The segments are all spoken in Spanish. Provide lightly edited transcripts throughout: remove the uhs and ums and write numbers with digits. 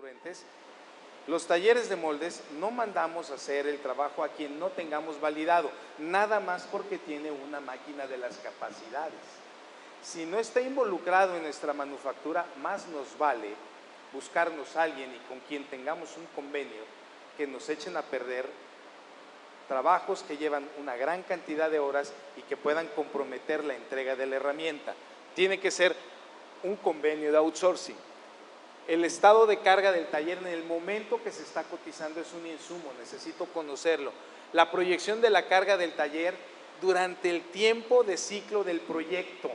congruentes, los talleres de moldes no mandamos a hacer el trabajo a quien no tengamos validado, nada más porque tiene una máquina de las capacidades. Si no está involucrado en nuestra manufactura, más nos vale buscarnos a alguien y con quien tengamos un convenio que nos echen a perder trabajos que llevan una gran cantidad de horas y que puedan comprometer la entrega de la herramienta. Tiene que ser un convenio de outsourcing. El estado de carga del taller en el momento que se está cotizando es un insumo, necesito conocerlo. La proyección de la carga del taller durante el tiempo de ciclo del proyecto.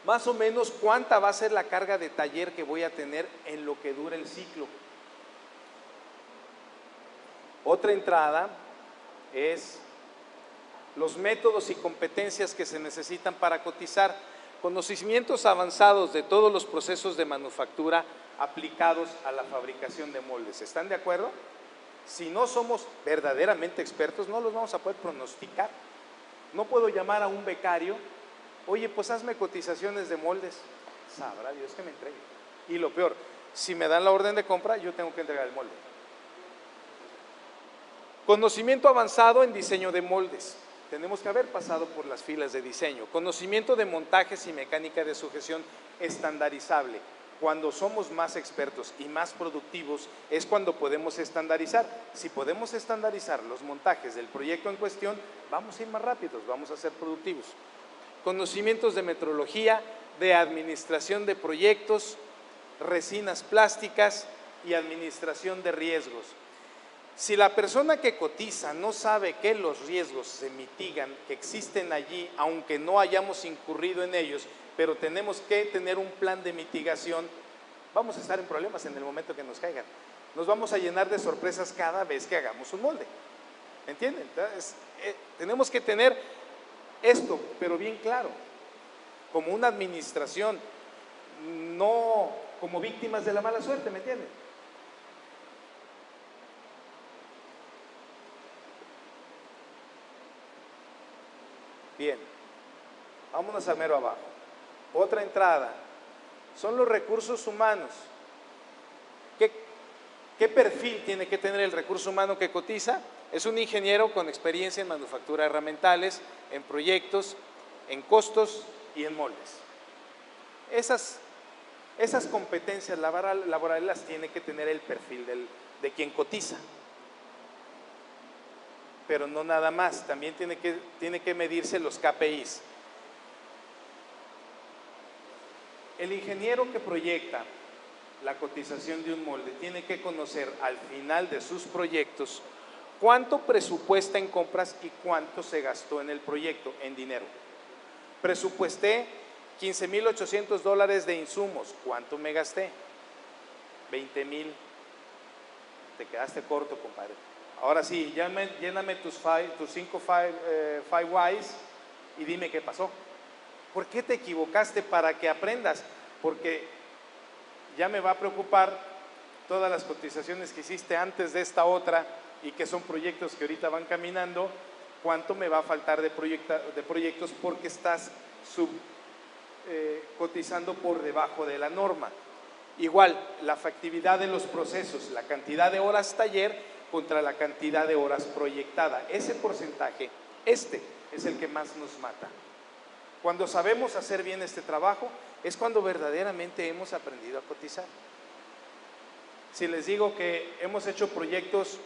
Más o menos cuánta va a ser la carga de taller que voy a tener en lo que dura el ciclo. Otra entrada es los métodos y competencias que se necesitan para cotizar. Conocimientos avanzados de todos los procesos de manufactura aplicados a la fabricación de moldes. ¿Están de acuerdo? Si no somos verdaderamente expertos, no los vamos a poder pronosticar. No puedo llamar a un becario, oye, pues hazme cotizaciones de moldes. Sabrá Dios que me entregue. Y lo peor, si me dan la orden de compra, yo tengo que entregar el molde. Conocimiento avanzado en diseño de moldes. Tenemos que haber pasado por las filas de diseño. Conocimiento de montajes y mecánica de sujeción estandarizable. Cuando somos más expertos y más productivos es cuando podemos estandarizar. Si podemos estandarizar los montajes del proyecto en cuestión, vamos a ir más rápidos, vamos a ser productivos. Conocimientos de metrología, de administración de proyectos, resinas plásticas y administración de riesgos. Si la persona que cotiza no sabe que los riesgos se mitigan, que existen allí, aunque no hayamos incurrido en ellos, pero tenemos que tener un plan de mitigación, vamos a estar en problemas en el momento que nos caigan. Nos vamos a llenar de sorpresas cada vez que hagamos un molde. ¿Entienden? Entonces, tenemos que tener esto, pero bien claro, como una administración, no como víctimas de la mala suerte, ¿me entienden? Bien, vámonos a mero abajo. Otra entrada, son los recursos humanos. ¿Qué perfil tiene que tener el recurso humano que cotiza? Es un ingeniero con experiencia en manufactura de herramientales, en proyectos, en costos y en moldes. Esas competencias laborales las tiene que tener el perfil de quien cotiza. Pero no nada más, también tiene que medirse los KPIs. El ingeniero que proyecta la cotización de un molde tiene que conocer al final de sus proyectos cuánto presupuesta en compras y cuánto se gastó en el proyecto en dinero. Presupuesté $15,800 de insumos, ¿cuánto me gasté? 20,000. Te quedaste corto, compadre. Ahora sí, lléname tus 5 whys y dime qué pasó. ¿Por qué te equivocaste? Para que aprendas, porque ya me va a preocupar todas las cotizaciones que hiciste antes de esta otra y que son proyectos que ahorita van caminando, cuánto me va a faltar de proyectos porque estás cotizando por debajo de la norma. Igual, la factibilidad de los procesos, la cantidad de horas taller contra la cantidad de horas proyectada. Ese porcentaje, es el que más nos mata. Cuando sabemos hacer bien este trabajo, es cuando verdaderamente hemos aprendido a cotizar. Si les digo que hemos hecho proyectos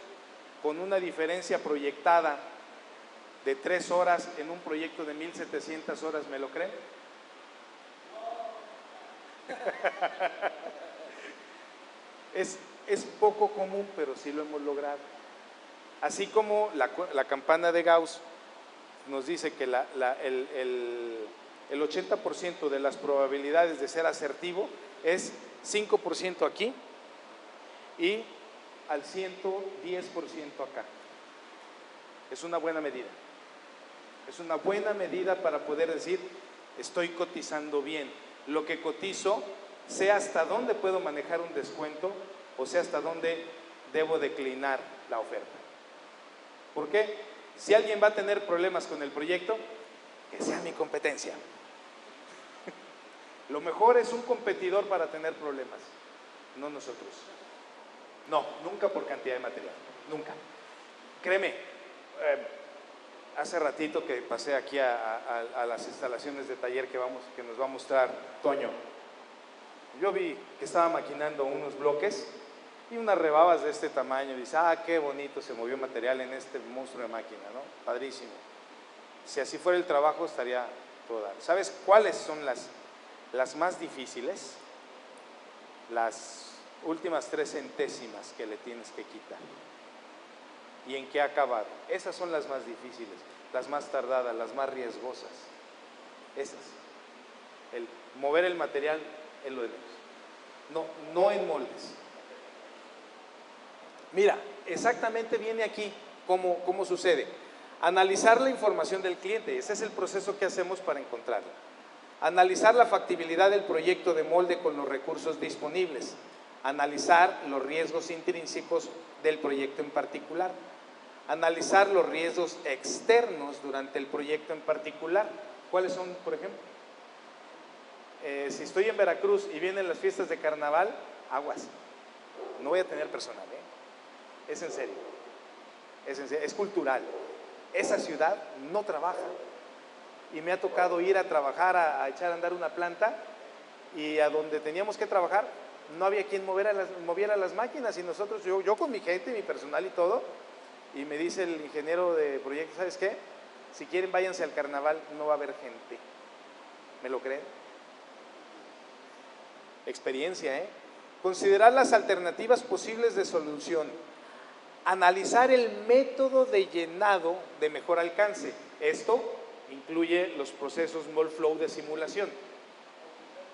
con una diferencia proyectada de 3 horas en un proyecto de 1,700 horas, ¿me lo creen? Es poco común, pero sí lo hemos logrado. Así como la campana de Gauss nos dice que el 80% de las probabilidades de ser asertivo es 5% aquí y al 110% acá. Es una buena medida. Es una buena medida para poder decir, estoy cotizando bien. Lo que cotizo, sé hasta dónde puedo manejar un descuento o sé hasta dónde debo declinar la oferta. ¿Por qué? Si alguien va a tener problemas con el proyecto, que sea mi competencia. Lo mejor es un competidor para tener problemas. no nosotros. No, nunca por cantidad de material, nunca. Créeme, hace ratito que pasé aquí a las instalaciones de taller que nos va a mostrar Toño, yo vi que estaba maquinando unos bloques y unas rebabas de este tamaño. Y dice, ah, qué bonito se movió material en este monstruo de máquina, ¿no? Padrísimo. Si así fuera el trabajo, estaría todo dar. ¿Sabes cuáles son las más difíciles? Las últimas 3 centésimas que le tienes que quitar. ¿Y en qué ha acabado? Esas son las más difíciles, las más tardadas, las más riesgosas. Esas. El mover el material en lo de menos. No en moldes. Mira, exactamente viene aquí cómo sucede. Analizar la información del cliente, ese es el proceso que hacemos para encontrarla. Analizar la factibilidad del proyecto de molde con los recursos disponibles. Analizar los riesgos intrínsecos del proyecto en particular. Analizar los riesgos externos durante el proyecto en particular. ¿Cuáles son, por ejemplo? Si estoy en Veracruz y vienen las fiestas de carnaval, aguas. No voy a tener personal, ¿eh? Es en serio. Es cultural. Esa ciudad no trabaja. Y me ha tocado ir a trabajar, a echar a andar una planta, y a donde teníamos que trabajar no había quien moviera las máquinas, y nosotros, yo con mi gente, mi personal y todo, y me dice el ingeniero de proyecto, ¿sabes qué? Si quieren váyanse al carnaval, no va a haber gente. ¿Me lo creen? Experiencia, ¿eh? Considerar las alternativas posibles de solución. Analizar el método de llenado de mejor alcance. Esto incluye los procesos Mold Flow de simulación.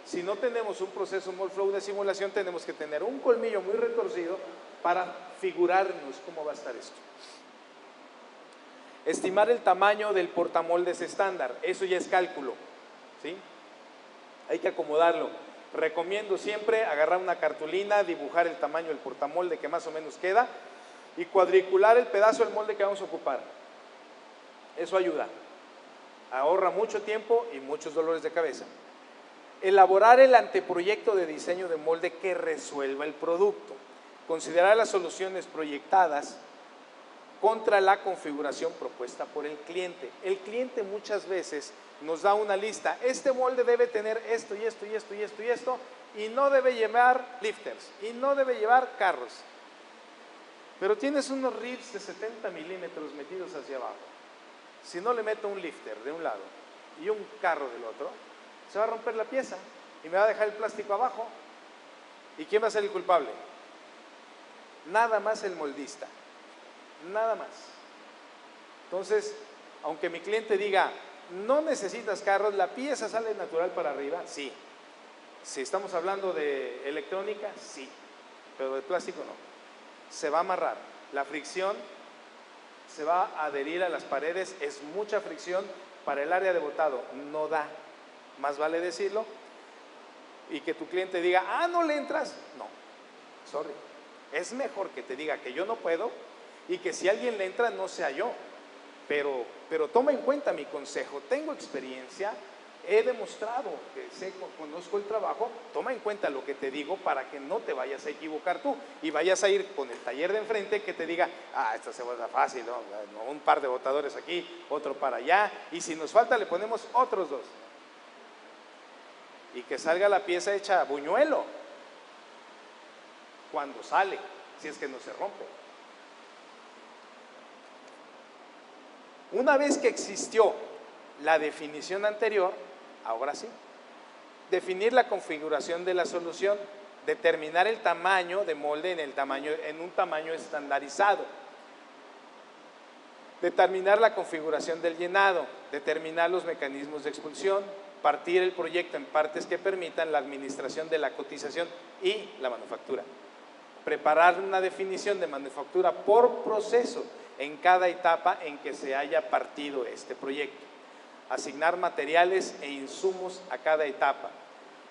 Si no tenemos un proceso Mold Flow de simulación, tenemos que tener un colmillo muy retorcido para figurarnos cómo va a estar esto. Estimar el tamaño del portamoldes estándar, eso ya es cálculo, ¿sí? Hay que acomodarlo. Recomiendo siempre agarrar una cartulina, dibujar el tamaño del portamolde que más o menos queda y cuadricular el pedazo del molde que vamos a ocupar. Eso ayuda, ahorra mucho tiempo y muchos dolores de cabeza. Elaborar el anteproyecto de diseño de molde que resuelva el producto. Considerar las soluciones proyectadas contra la configuración propuesta por el cliente. El cliente muchas veces nos da una lista. Este molde debe tener esto y esto y esto y esto y esto, y no debe llevar lifters, y no debe llevar carros. Pero tienes unos ribs de 70 milímetros metidos hacia abajo. Si no le meto un lifter de un lado y un carro del otro, se va a romper la pieza y me va a dejar el plástico abajo. ¿Y quién va a ser el culpable? Nada más el moldista, nada más. Entonces, aunque mi cliente diga, no necesitas carros, la pieza sale natural para arriba, sí. Si estamos hablando de electrónica, sí, pero de plástico no. Se va a amarrar, la fricción se va a adherir a las paredes, es mucha fricción para el área de botado, no da. Más vale decirlo y que tu cliente diga, ah, no le entras. No, sorry. Es mejor que te diga que yo no puedo y que si alguien le entra no sea yo. Pero toma en cuenta mi consejo. Tengo experiencia, he demostrado que conozco el trabajo. Toma en cuenta lo que te digo para que no te vayas a equivocar tú y vayas a ir con el taller de enfrente que te diga, ah, esta se va fácil, ¿no? Un par de botadores aquí, otro para allá, y si nos falta le ponemos otros 2. Y que salga la pieza hecha buñuelo cuando sale, si es que no se rompe. Una vez que existió la definición anterior, ahora sí, definir la configuración de la solución, determinar el tamaño de molde en un tamaño estandarizado, determinar la configuración del llenado, determinar los mecanismos de expulsión, partir el proyecto en partes que permitan la administración de la cotización y la manufactura. Preparar una definición de manufactura por proceso en cada etapa en que se haya partido este proyecto. Asignar materiales e insumos a cada etapa.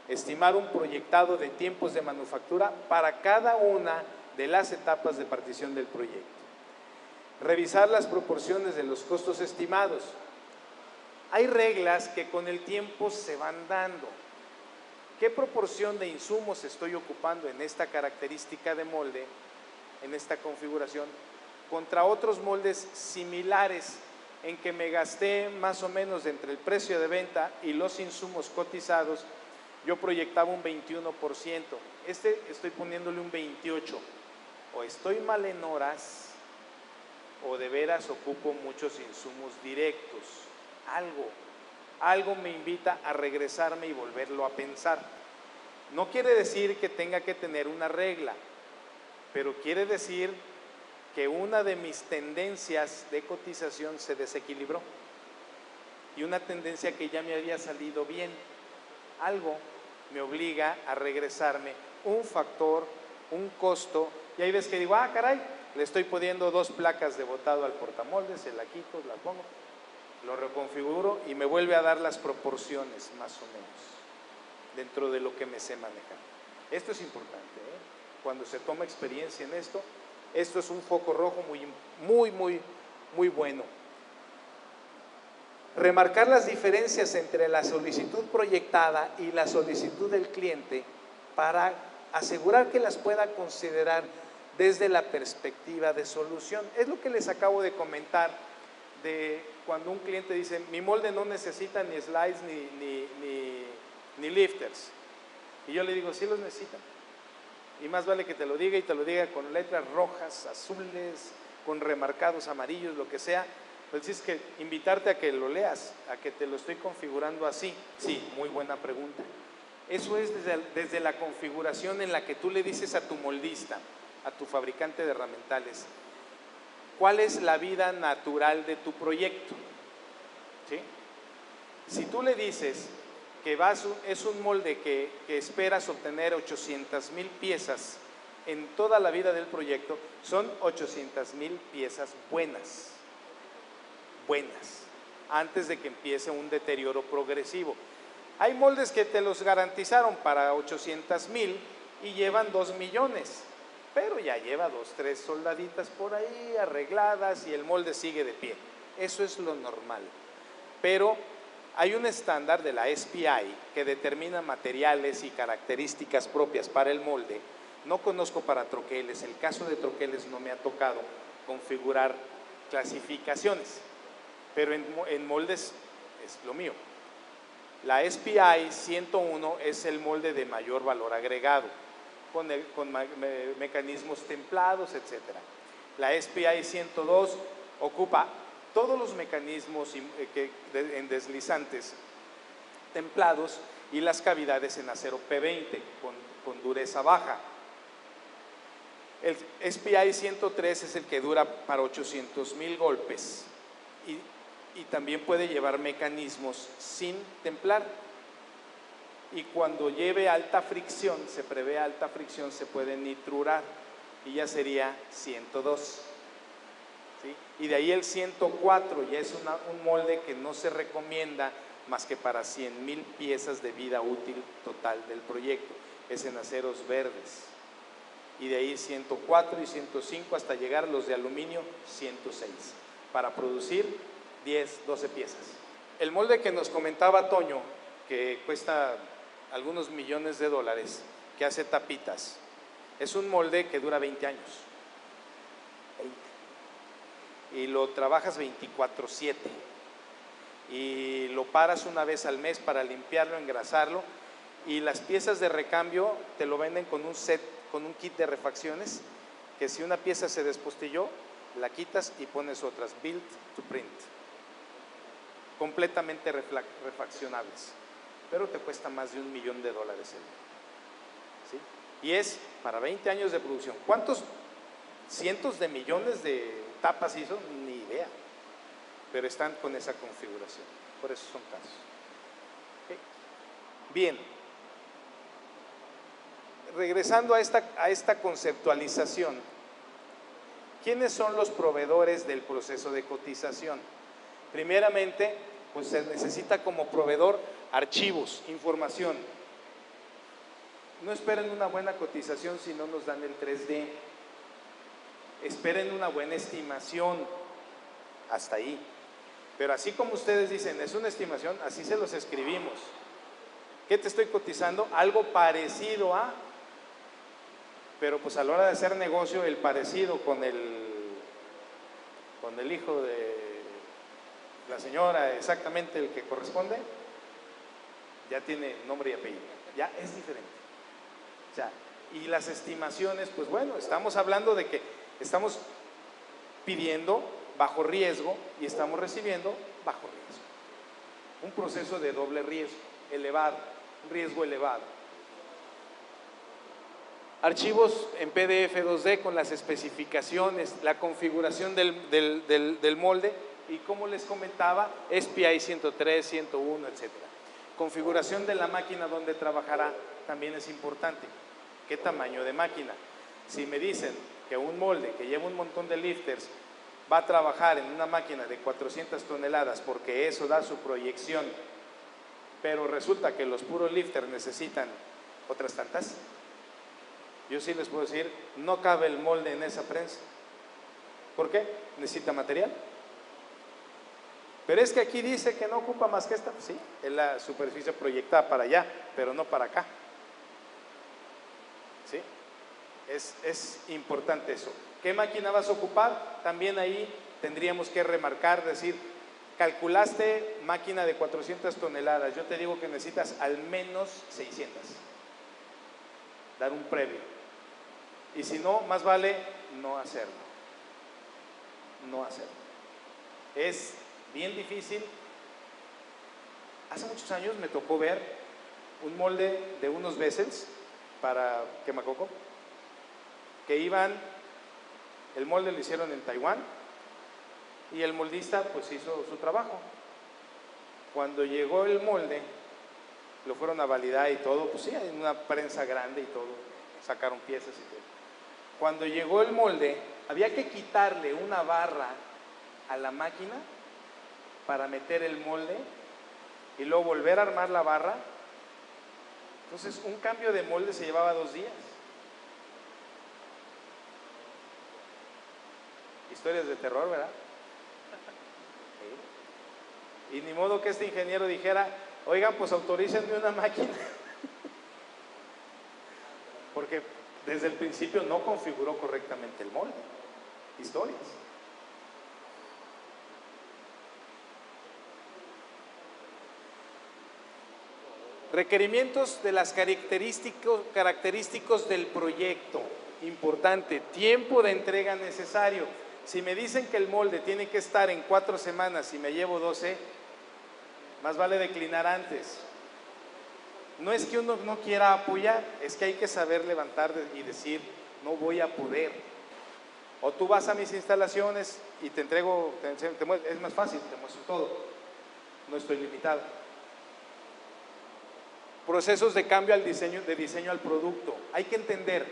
Estimar un proyectado de tiempos de manufactura para cada una de las etapas de partición del proyecto. Revisar las proporciones de los costos estimados. Hay reglas que con el tiempo se van dando. ¿Qué proporción de insumos estoy ocupando en esta característica de molde, en esta configuración, contra otros moldes similares en que me gasté más o menos entre el precio de venta y los insumos cotizados? Yo proyectaba un 21%, estoy poniéndole un 28%. O estoy mal en horas o de veras ocupo muchos insumos directos. Algo me invita a regresarme y volverlo a pensar. No quiere decir que tenga que tener una regla, pero quiere decir que una de mis tendencias de cotización se desequilibró y una tendencia que ya me había salido bien. Algo me obliga a regresarme un factor, un costo, y ahí ves que digo, caray, le estoy poniendo 2 placas de botado al portamoldes, se la quito, la pongo, lo reconfiguro y me vuelve a dar las proporciones más o menos dentro de lo que me sé manejar. Esto es importante, ¿eh? Cuando se toma experiencia en esto es un foco rojo muy bueno. Remarcar las diferencias entre la solicitud proyectada y la solicitud del cliente para asegurar que las pueda considerar desde la perspectiva de solución. Es lo que les acabo de comentar de cuando un cliente dice, mi molde no necesita ni slides ni lifters. Y yo le digo, sí los necesitan. Y más vale que te lo diga y te lo diga con letras rojas, azules, con remarcados amarillos, lo que sea. Pues es que invitarte a que lo leas, a que te lo estoy configurando así. Sí, muy buena pregunta. Eso es desde la configuración en la que tú le dices a tu moldista, a tu fabricante de herramientales, ¿cuál es la vida natural de tu proyecto? ¿Sí? Si tú le dices que es un molde que esperas obtener 800,000 piezas en toda la vida del proyecto, son 800,000 piezas buenas, antes de que empiece un deterioro progresivo. Hay moldes que te los garantizaron para 800,000 y llevan 2 millones, pero ya lleva 2, 3 soldaditas por ahí arregladas y el molde sigue de pie. Eso es lo normal. Pero hay un estándar de la SPI que determina materiales y características propias para el molde. No conozco para troqueles, el caso de troqueles no me ha tocado configurar clasificaciones, pero en moldes es lo mío. La SPI 101 es el molde de mayor valor agregado, con mecanismos templados, etc. La SPI 102 ocupa todos los mecanismos en deslizantes templados y las cavidades en acero P20 con dureza baja. El SPI 103 es el que dura para 800,000 golpes y también puede llevar mecanismos sin templar. Y cuando lleve alta fricción, se prevé alta fricción, se puede nitrurar y ya sería 102. ¿Sí? Y de ahí el 104 ya es un molde que no se recomienda más que para 100,000 piezas de vida útil total del proyecto. Es en aceros verdes. Y de ahí 104 y 105 hasta llegar a los de aluminio 106 para producir 10, 12 piezas. El molde que nos comentaba Toño, que cuesta algunos millones de dólares, que hace tapitas, es un molde que dura 20 años. 20. Y lo trabajas 24/7 y lo paras una vez al mes para limpiarlo, engrasarlo, y las piezas de recambio te lo venden con un set, con un kit de refacciones, que si una pieza se despostilló, la quitas y pones otras, build to print, completamente refaccionables, pero te cuesta más de $1 millón el día. ¿Sí? Y es para 20 años de producción. ¿Cuántos cientos de millones de tapas hizo? Ni idea, pero están con esa configuración, por eso son casos. ¿Okay? Bien, regresando a esta conceptualización, ¿quiénes son los proveedores del proceso de cotización? Primeramente, pues se necesita como proveedor archivos, información. No esperen una buena cotización si no nos dan el 3D. Esperen una buena estimación, hasta ahí. Pero así como ustedes dicen, es una estimación, así se los escribimos. ¿Qué te estoy cotizando? Algo parecido a, pero pues a la hora de hacer negocio, el parecido con el hijo de la señora, exactamente el que corresponde, ya tiene nombre y apellido, ya es diferente. O sea, y las estimaciones, pues bueno, estamos hablando de que estamos pidiendo bajo riesgo y estamos recibiendo bajo riesgo. Un proceso de doble riesgo, elevado, un riesgo elevado. Archivos en PDF 2D con las especificaciones, la configuración del molde y, como les comentaba, SPI 103, 101, etcétera. Configuración de la máquina donde trabajará también es importante. ¿Qué tamaño de máquina? Si me dicen que un molde que lleva un montón de lifters va a trabajar en una máquina de 400 toneladas porque eso da su proyección, pero resulta que los puros lifters necesitan otras tantas, yo sí les puedo decir, no cabe el molde en esa prensa. ¿Por qué? Necesita material. Pero es que aquí dice que no ocupa más que esta. Sí, es la superficie proyectada para allá, pero no para acá. ¿Sí? Es importante eso. ¿Qué máquina vas a ocupar? También ahí tendríamos que remarcar, decir, calculaste máquina de 400 toneladas, yo te digo que necesitas al menos 600. Dar un previo. Y si no, más vale no hacerlo. No hacerlo. Es bien difícil. Hace muchos años me tocó ver un molde de unos vessels para quemacoco que iban, el molde lo hicieron en Taiwán y el moldista pues hizo su trabajo. Cuando llegó el molde, lo fueron a validar y todo, pues sí, hay una prensa grande y todo, sacaron piezas y todo. Cuando llegó el molde, había que quitarle una barra a la máquina para meter el molde y luego volver a armar la barra. Entonces, un cambio de molde se llevaba 2 días. Historias de terror, ¿verdad? Sí. Y ni modo que este ingeniero dijera, oigan, pues autorícenme una máquina. Porque desde el principio no configuró correctamente el molde. Historias. Requerimientos de las característicos del proyecto. Importante, tiempo de entrega necesario. Si me dicen que el molde tiene que estar en 4 semanas y me llevo 12, más vale declinar antes. No es que uno no quiera apoyar, es que hay que saber levantar y decir, no voy a poder. O tú vas a mis instalaciones y te entrego, es más fácil, te muestro todo. No estoy limitado. Procesos de cambio al diseño, de diseño al producto. Hay que entender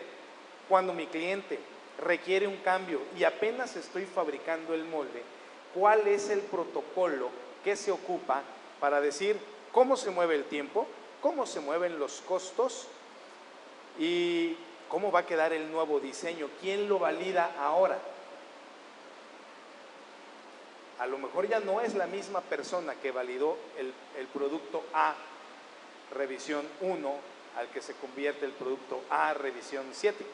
cuando mi cliente requiere un cambio y apenas estoy fabricando el molde, cuál es el protocolo que se ocupa para decir cómo se mueve el tiempo, cómo se mueven los costos y cómo va a quedar el nuevo diseño, quién lo valida ahora. A lo mejor ya no es la misma persona que validó el producto A revisión 1 al que se convierte el producto A revisión 7.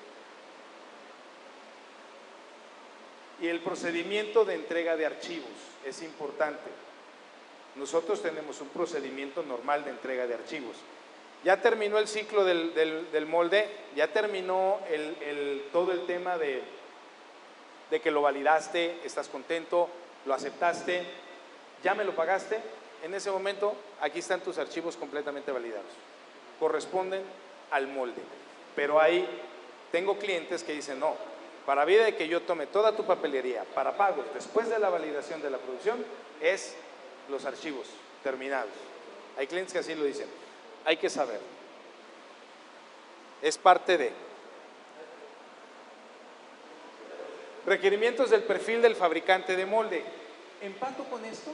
Y el procedimiento de entrega de archivos es importante. Nosotros tenemos un procedimiento normal de entrega de archivos. Ya terminó el ciclo del molde, ya terminó todo el tema de que lo validaste, estás contento, lo aceptaste, ya me lo pagaste. En ese momento, aquí están tus archivos completamente validados. Corresponden al molde. Pero ahí tengo clientes que dicen, no, para vida de que yo tome toda tu papelería para pagos después de la validación de la producción, es los archivos terminados. Hay clientes que así lo dicen. Hay que saber. Es parte de. Requerimientos del perfil del fabricante de molde. ¿Empato con esto?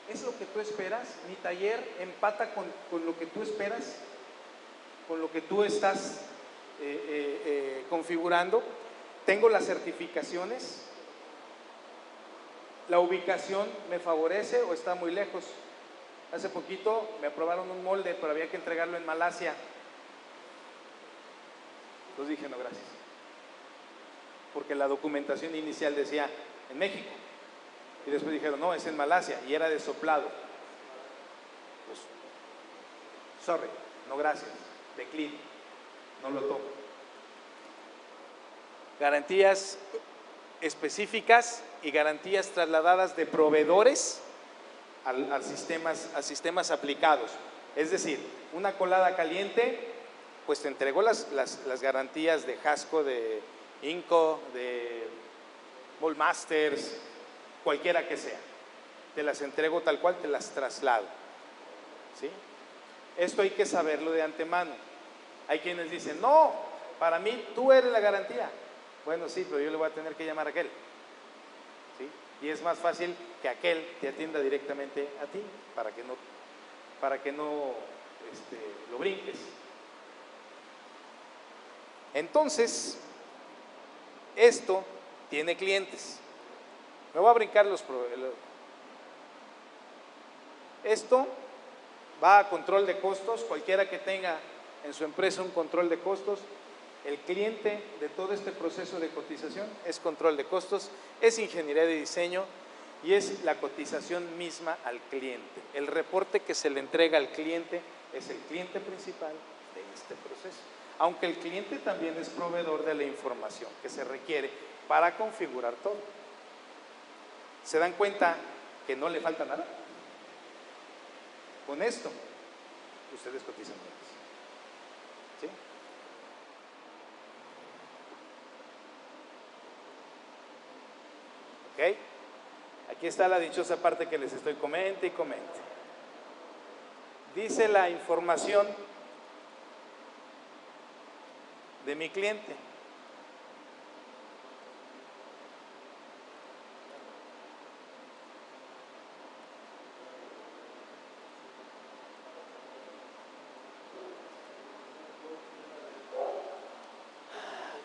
¿Es lo que tú esperas? ¿Mi taller empata con lo que tú esperas? ¿Con lo que tú estás configurando? ¿Tengo las certificaciones? ¿La ubicación me favorece o está muy lejos? Hace poquito me aprobaron un molde, pero había que entregarlo en Malasia. Entonces dije, no, gracias. Porque la documentación inicial decía en México. Y después dijeron, no, es en Malasia. Y era de soplado. Pues, sorry, no gracias. Decline. No lo tomo. Garantías específicas y garantías trasladadas de proveedores a sistemas aplicados. Es decir, una colada caliente, pues te entregó las garantías de Hasco, de Inco, de Ballmasters, cualquiera que sea. Te las entrego tal cual, te las traslado. ¿Sí? Esto hay que saberlo de antemano. Hay quienes dicen, no, para mí tú eres la garantía. Bueno, sí, pero yo le voy a tener que llamar a aquel. ¿Sí? Y es más fácil que aquel te atienda directamente a ti, para que no lo brinques. Entonces, esto tiene clientes. Me voy a brincar esto va a control de costos. Cualquiera que tenga en su empresa un control de costos, el cliente de todo este proceso de cotización es control de costos, es ingeniería de diseño y es la cotización misma al cliente. El reporte que se le entrega al cliente es el cliente principal de este proceso, aunque el cliente también es proveedor de la información que se requiere para configurar todo. ¿Se dan cuenta que no le falta nada? Con esto, ustedes cotizan menos. ¿Sí? ¿Ok? Aquí está la dichosa parte que les estoy comente y comente. Dice la información de mi cliente.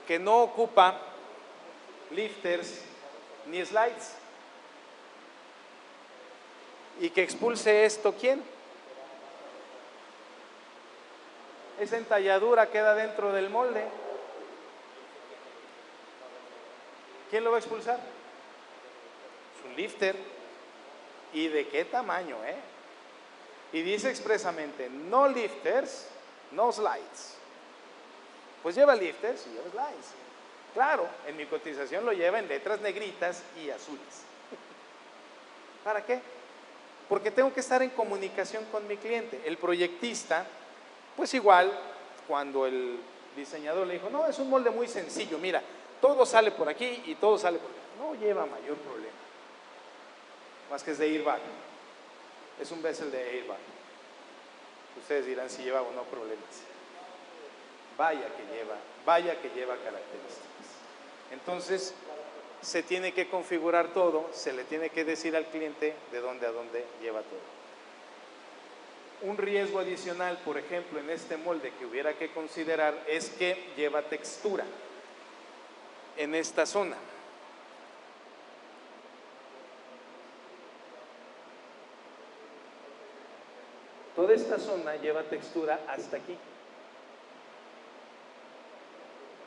Que no ocupa lifters ni slides. Y que expulse esto, ¿quién? Esa entalladura queda dentro del molde. ¿Quién lo va a expulsar? Es un lifter. ¿Y de qué tamaño, Y dice expresamente, no lifters, no slides. Pues lleva lifters y lleva slides. Claro, en mi cotización lo lleva en letras negritas y azules. ¿Para qué? Porque tengo que estar en comunicación con mi cliente. El proyectista, pues igual, cuando el diseñador le dijo, no, es un molde muy sencillo, mira, todo sale por aquí y todo sale por aquí. No lleva mayor problema. Más que es de airbag. Es un bezel de airbag. Ustedes dirán si lleva o no problemas. Vaya que lleva características. Entonces, se tiene que configurar todo, se le tiene que decir al cliente de dónde a dónde lleva todo. Un riesgo adicional, por ejemplo, en este molde que hubiera que considerar es que lleva textura en esta zona. Toda esta zona lleva textura hasta aquí.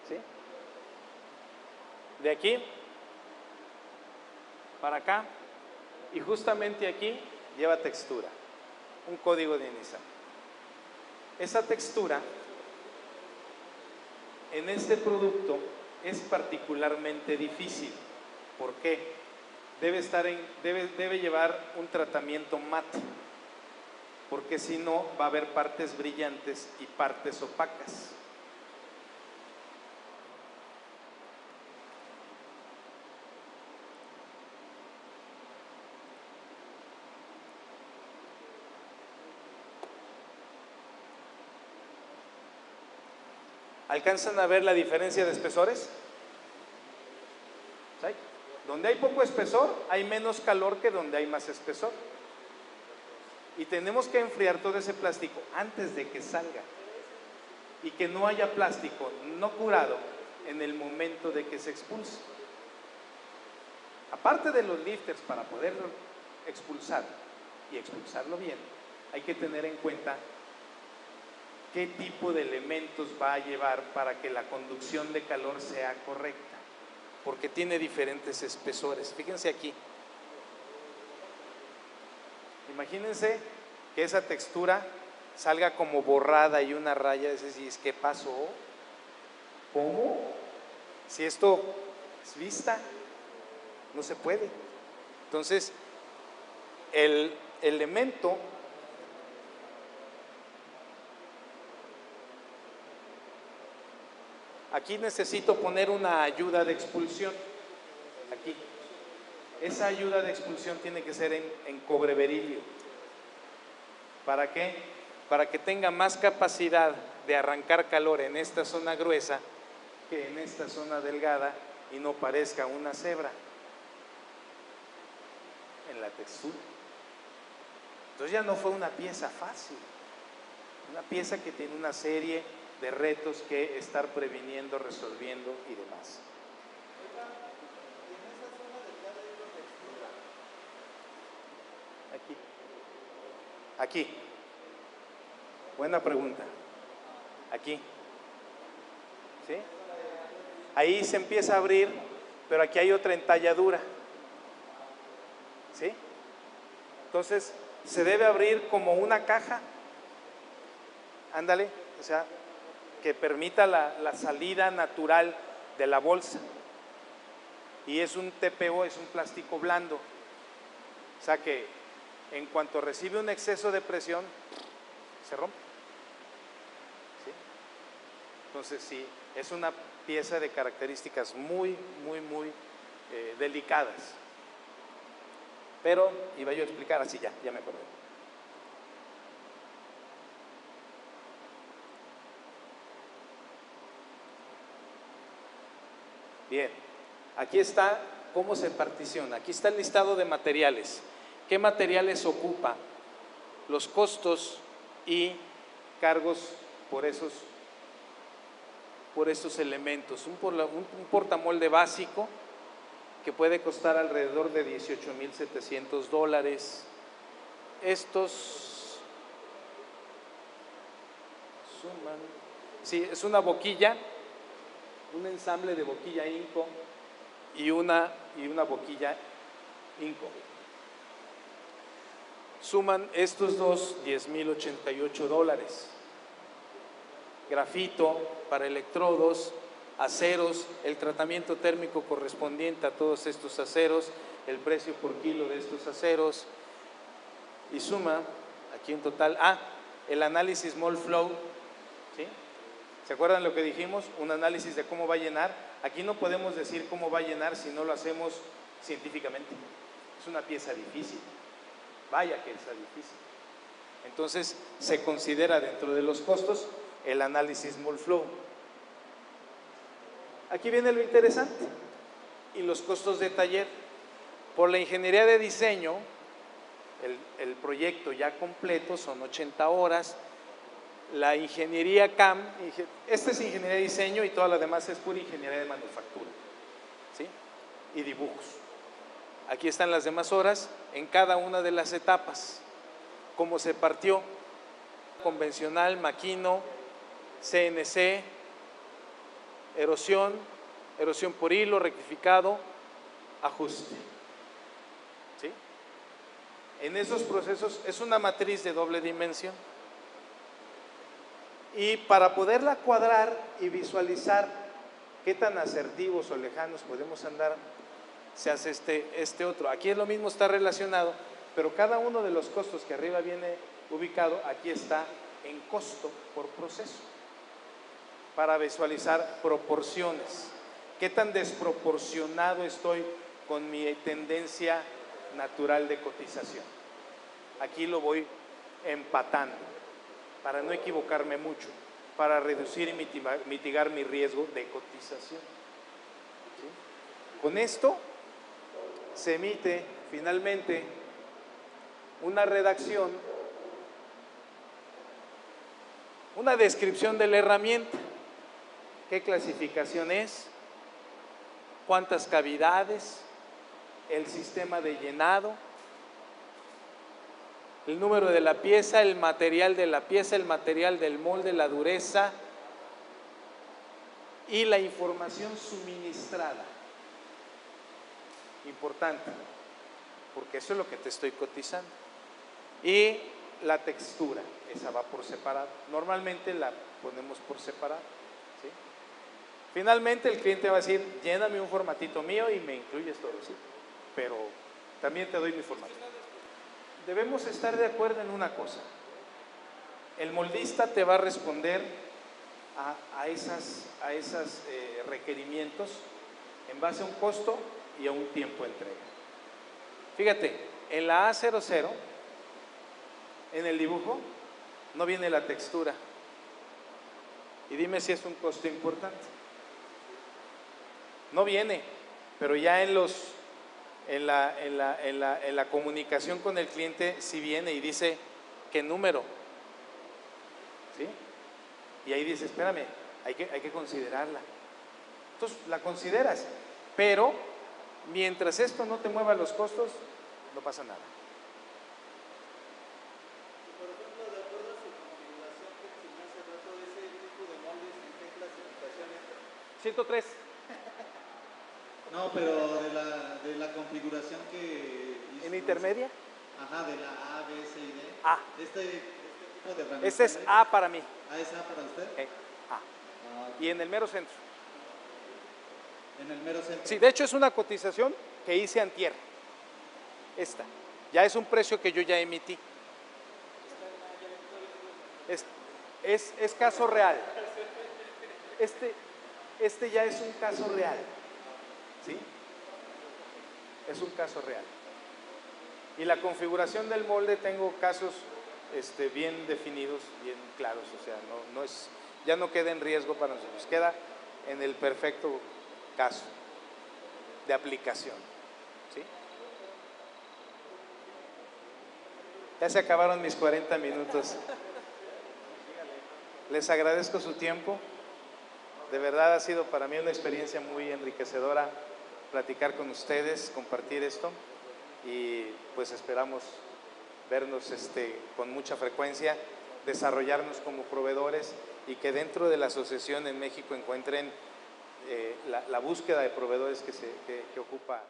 ¿Sí? De aquí para acá y justamente aquí lleva textura, un código de Nissan. Esa textura en este producto es particularmente difícil. ¿Por qué? Debe llevar un tratamiento mate, porque si no va a haber partes brillantes y partes opacas. ¿Alcanzan a ver la diferencia de espesores? ¿Sí? Donde hay poco espesor, hay menos calor que donde hay más espesor. Y tenemos que enfriar todo ese plástico antes de que salga. Y que no haya plástico no curado en el momento de que se expulse. Aparte de los lifters para poder expulsar y expulsarlo bien, hay que tener en cuenta qué tipo de elementos va a llevar para que la conducción de calor sea correcta, porque tiene diferentes espesores. Fíjense aquí. Imagínense que esa textura salga como borrada y una raya, es decir, ¿qué pasó? ¿Cómo? Si esto es vista, no se puede. Entonces, el elemento aquí necesito poner una ayuda de expulsión. Aquí. Esa ayuda de expulsión tiene que ser en cobre berilio. ¿Para qué? Para que tenga más capacidad de arrancar calor en esta zona gruesa que en esta zona delgada y no parezca una cebra en la textura. Entonces ya no fue una pieza fácil, una pieza que tiene una serie de retos que estar previniendo, resolviendo y demás. Aquí. Buena pregunta. Aquí. ¿Sí? Ahí se empieza a abrir, pero aquí hay otra entalladura. ¿Sí? Entonces, se debe abrir como una caja. Ándale, o sea, que permita la salida natural de la bolsa. Y es un TPO, es un plástico blando. O sea que en cuanto recibe un exceso de presión, se rompe. ¿Sí? Entonces sí, es una pieza de características muy delicadas. Pero iba yo a explicar así, ya me acordé. Bien, aquí está cómo se particiona. Aquí está el listado de materiales. ¿Qué materiales ocupa? Los costos y cargos por estos elementos. Un portamolde básico que puede costar alrededor de $18,700. Estos suman, sí, es una boquilla, un ensamble de boquilla Inco y una boquilla Inco. Suman estos dos $10,088. Grafito para electrodos, aceros, el tratamiento térmico correspondiente a todos estos aceros, el precio por kilo de estos aceros, y suma aquí en total, el análisis mole flow, ¿sí? ¿Se acuerdan lo que dijimos? Un análisis de cómo va a llenar. Aquí no podemos decir cómo va a llenar si no lo hacemos científicamente. Es una pieza difícil, vaya que está difícil. Entonces se considera dentro de los costos el análisis mole flow. Aquí viene lo interesante y los costos de taller. Por la ingeniería de diseño, el proyecto ya completo son 80 horas. La ingeniería CAM, esta es ingeniería de diseño y toda la demás es pura ingeniería de manufactura, ¿sí? Y dibujos. Aquí están las demás horas en cada una de las etapas. Cómo se partió: convencional, maquino, CNC, erosión por hilo, rectificado, ajuste. ¿Sí? En esos procesos es una matriz de doble dimensión. Y para poderla cuadrar y visualizar qué tan asertivos o lejanos podemos andar, se hace este otro. Aquí es lo mismo, está relacionado, pero cada uno de los costos que arriba viene ubicado, aquí está en costo por proceso, para visualizar proporciones. ¿Qué tan desproporcionado estoy con mi tendencia natural de cotización? Aquí lo voy empatando para no equivocarme mucho, para reducir y mitigar mi riesgo de cotización. ¿Sí? Con esto se emite finalmente una redacción, una descripción de la herramienta. ¿Qué clasificación es? ¿Cuántas cavidades? El sistema de llenado, el número de la pieza, el material de la pieza, el material del molde, la dureza y la información suministrada. Importante, porque eso es lo que te estoy cotizando. Y la textura, esa va por separado. Normalmente la ponemos por separado, ¿sí? Finalmente el cliente va a decir, lléname un formatito mío y me incluyes todo, ¿sí? Pero también te doy mi formato. Debemos estar de acuerdo en una cosa. El moldista te va a responder a esos requerimientos en base a un costo y a un tiempo de entrega. Fíjate, en la A00, en el dibujo, no viene la textura. Y dime si es un costo importante. No viene, pero ya en la comunicación con el cliente sí viene y dice qué número, ¿sí? Y ahí dice, espérame, hay que considerarla. Entonces la consideras, pero mientras esto no te mueva los costos, no pasa nada. Y por ejemplo, de acuerdo a su configuración que enseñó hace rato, ese tipo de moldes, ¿en qué clasificación entra? 103. No, pero de la configuración que hizo. ¿En intermedia? Ajá, de la A, B, C y D. A. Este tipo de herramienta. Ese es A para mí. ¿A es A para usted? A. Ah, Y en el mero centro. en el mero centro. Sí, de hecho es una cotización que hice antier. Esta. Ya es un precio que yo ya emití. Es caso real. Este ya es un caso real. ¿Sí? Es un caso real. Y la configuración del molde tengo casos bien definidos, bien claros, o sea, ya no queda en riesgo para nosotros, queda en el perfecto caso de aplicación. ¿Sí? Ya se acabaron mis 40 minutos. Les agradezco su tiempo. De verdad ha sido para mí una experiencia muy enriquecedora platicar con ustedes, compartir esto y pues esperamos vernos con mucha frecuencia, desarrollarnos como proveedores y que dentro de la asociación en México encuentren la búsqueda de proveedores que ocupa